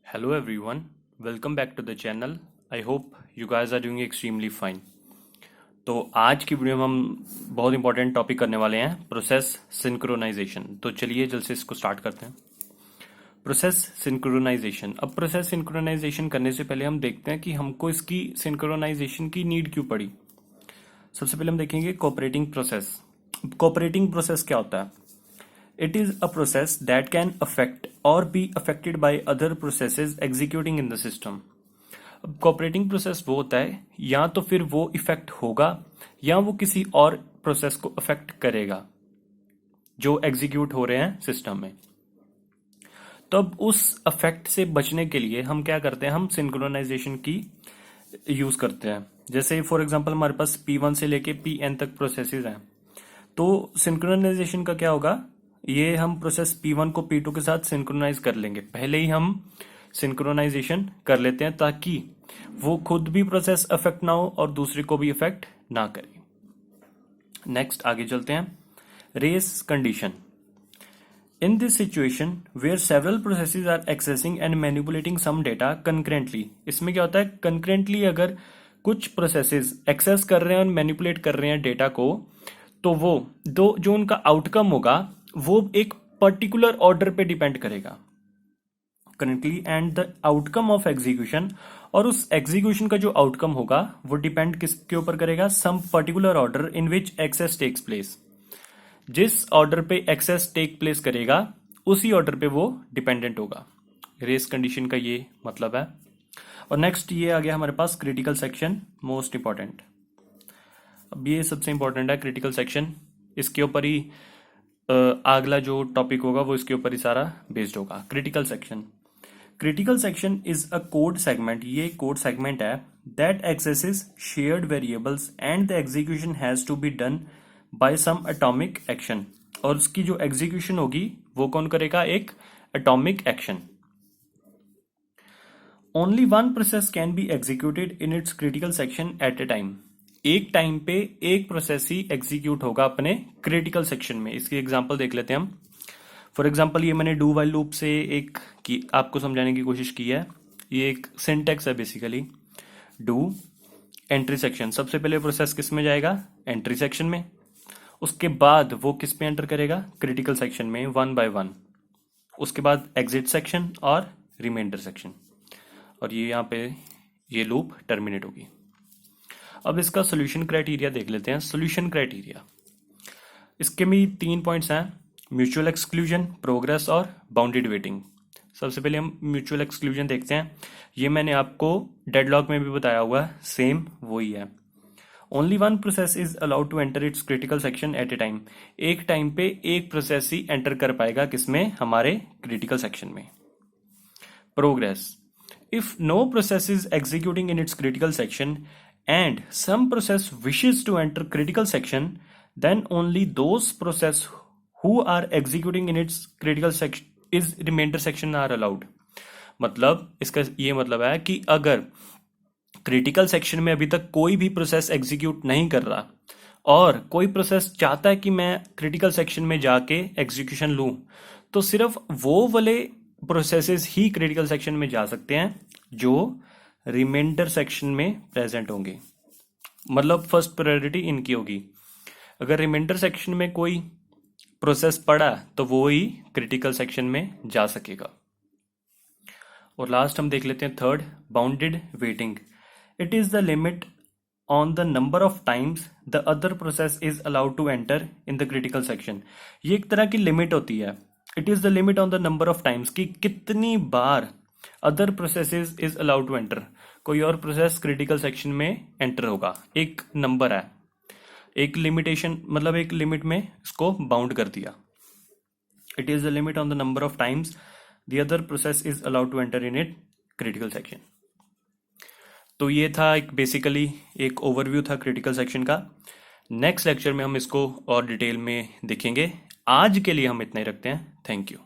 Hello everyone, welcome back to the channel. I hope you guys are doing extremely fine. तो आज की video में हम बहुत इंपॉर्टेंट टॉपिक करने वाले हैं प्रोसेस सिंक्रोनाइजेशन। तो चलिए जल्द से इसको स्टार्ट करते हैं। Process synchronisation. अब प्रोसेस सिंक्रोनाइजेशन करने से पहले हम देखते हैं कि हमको इसकी सिंक्रोनाइजेशन की नीड क्यों पड़ी। सबसे पहले हम देखेंगे कोऑपरेटिंग प्रोसेस। कोऑपरेटिंग प्रोसेस क्या होता है? It is a process that can affect or be affected by other processes executing in the system. अब कोऑपरेटिंग प्रोसेस वो होता है या तो फिर वो इफेक्ट होगा या वो किसी और प्रोसेस को अफेक्ट करेगा जो एग्जीक्यूट हो रहे हैं सिस्टम में। तो अब उस अफेक्ट से बचने के लिए हम क्या करते हैं, हम सिंक्रोनाइजेशन की यूज करते हैं। जैसे फॉर एग्जांपल हमारे पास P1 से लेके Pn तक प्रोसेसेस हैं, तो सिंक्रोनाइजेशन का क्या होगा, ये हम प्रोसेस P1 को P2 के साथ सिंक्रोनाइज कर लेंगे। पहले ही हम सिंक्रोनाइजेशन कर लेते हैं ताकि वो खुद भी प्रोसेस अफेक्ट ना हो और दूसरे को भी अफेक्ट ना करे। नेक्स्ट आगे चलते हैं। Race condition. In this situation where several processes are accessing and manipulating some data concurrently. इसमें क्या होता है, कंकरेंटली अगर कुछ प्रोसेसेस एक्सेस कर रहे हैं और मैनिपुलेट कर रहे हैं डेटा को, तो वो दो जो उनका आउटकम होगा वो एक पर्टिकुलर ऑर्डर पे डिपेंड करेगा currently and the outcome of execution. और उस एग्जीक्यूशन का जो आउटकम होगा वो डिपेंड किसके ऊपर करेगा, some particular order in which access takes place. जिस ऑर्डर पे एक्सेस टेक प्लेस करेगा उसी ऑर्डर पे वो डिपेंडेंट होगा। रेस कंडीशन का ये मतलब है। और नेक्स्ट ये आ गया हमारे पास क्रिटिकल सेक्शन, मोस्ट इंपॉर्टेंट। अब ये सबसे इंपॉर्टेंट है क्रिटिकल सेक्शन। इसके ऊपर ही अगला जो टॉपिक होगा वो इसके ऊपर ही सारा बेस्ड होगा। Critical section. Critical section is a code segment. ये कोड सेगमेंट है that accesses shared variables and the execution has to be done by some atomic action. और उसकी जो एग्जीक्यूशन होगी वो कौन करेगा, एक atomic action. Only one process can be executed in its critical section at a time. एक time पे एक प्रोसेस ही एग्जीक्यूट होगा अपने क्रिटिकल सेक्शन में। इसकी एग्जांपल देख लेते हैं हम। फॉर एग्जांपल ये मैंने डू वाइल लूप से एक की आपको समझाने की कोशिश की है। ये एक सिंटैक्स है बेसिकली। डू एंट्री सेक्शन, सबसे पहले प्रोसेस किस में जाएगा, एंट्री सेक्शन में। उसके बाद वो किस में एंटर करेगा, क्रिटिकल सेक्शन में, वन बाय वन। उसके बाद एग्जिट सेक्शन और रिमाइंडर सेक्शन। और ये यहाँ पे ये लूप टर्मिनेट होगी। अब इसका सोल्यूशन क्राइटेरिया देख लेते हैं। सोल्यूशन क्राइटेरिया, इसके में 3 पॉइंट्स हैं, म्यूचुअल एक्सक्लूजन, प्रोग्रेस और बाउंडेड वेटिंग। सबसे पहले हम म्यूचुअल एक्सक्लूजन देखते हैं। ये मैंने आपको डेडलॉक में भी बताया हुआ है, सेम वही है। Only one process is allowed to enter its critical section at a time. एक टाइम पे एक प्रोसेस ही एंटर कर पाएगा किसमें, हमारे क्रिटिकल सेक्शन में। Progress, if no process is executing in its critical section and some process wishes to enter critical section, then only those process who are executing in its critical section is remainder section are allowed। मतलब इसका ये मतलब है कि अगर critical section में अभी तक कोई भी प्रोसेस एग्जीक्यूट नहीं कर रहा और कोई प्रोसेस चाहता है कि मैं क्रिटिकल सेक्शन में जाके एग्जीक्यूशन लूं, तो सिर्फ वो वाले प्रोसेसेस ही क्रिटिकल सेक्शन में जा सकते हैं जो रिमाइंडर सेक्शन में प्रेजेंट होंगे। मतलब फर्स्ट प्रायोरिटी इनकी होगी। अगर रिमाइंडर सेक्शन में कोई प्रोसेस पड़ा तो वो ही क्रिटिकल सेक्शन में जा सकेगा। और लास्ट हम देख लेते हैं third, bounded waiting. It is the limit on the number of times the other process is allowed to enter in the critical section. ये एक तरह की लिमिट होती है। It is the limit on the number of times कि कितनी बार other processes is allowed to enter, कोई और प्रोसेस क्रिटिकल सेक्शन में एंटर होगा। एक नंबर है, एक लिमिटेशन, मतलब एक लिमिट में इसको बाउंड कर दिया। It is the limit on the number of times the other process is allowed to enter in it critical section. तो ये था एक बेसिकली एक ओवरव्यू था क्रिटिकल सेक्शन का। नेक्स्ट लेक्चर में हम इसको और डिटेल में देखेंगे। आज के लिए हम इतना ही रखते हैं। Thank you.